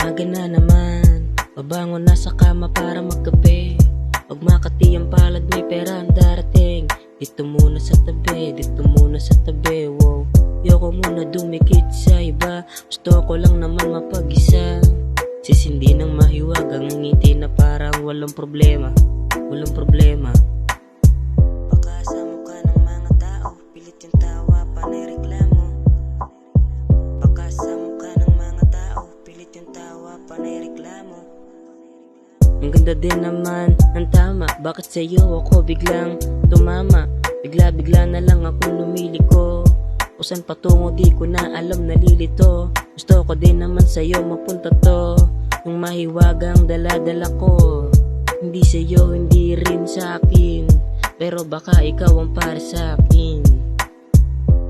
Umaga na naman, babangon na sa kama para magkape. Pag makati ang palad, may pera ang darating. Dito muna sa tabi, dito muna sa tabi, wow. Yoko muna dumikit sa iba, gusto ko lang naman mapag-isa. Sisindi ng mahiwagang ngiti na parang walang problema, walang problema. Baka sa mukha ng mga tao, pilit yung tawa, panay reklamo. Baka sa mukha ng mga tao, pilit yung tawa, panay reklamo. Ang ganda din naman ng tama, bakit sa'yo ako biglang tumama? Bigla-bigla na lang akong lumiliko. Kung saan patungo di ko na alam, nalilito. Gusto ko din naman sa'yo mapunta to. Yung mahiwagang dala-dala ko, hindi sa'yo, hindi rin sa'kin, pero baka ikaw ang para sa'kin.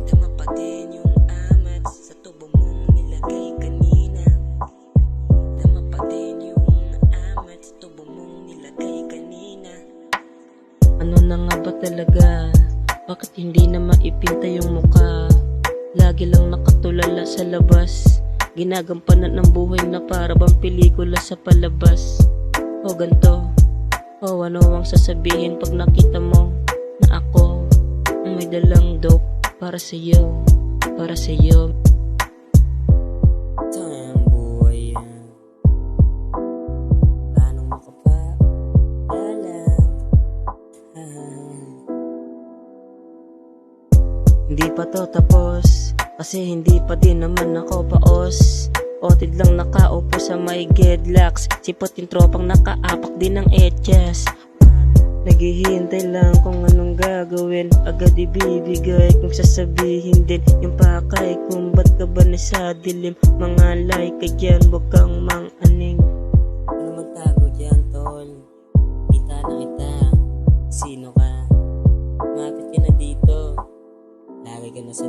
Tama pa din yung amat sa tubo mong nilagay kanina. Tama pa din yung amat sa tubo mong nilagay kanina. Ano na nga ba talaga? Bakit hindi na maipinta yung mukha? Lagi lang nakatulala sa labas, ginagampanan ng buhay na para bang pelikula sa palabas. O ganto, o ano ang sasabihin pag nakita mo na ako ang may dalang dope para sa'yo, para sa'yo. Ito ang buhay yan, paano makapaalala? Hindi pa to tapos, kasi hindi pa din naman ako paos. Otid lang nakaupo sa may gedlocks, sipot yung tropang nakaapak din ng etyas. Naghihintay lang kung anong gagawin, agad ibibigay kung sasabihin din. Yung pakay kung ba't ka ba nasa dilim, mga like ka dyan, wag kang mang-aning. Ano magtago dyan tol, kita na kita, sino ka? Mapit ka na dito, lagi ka na sa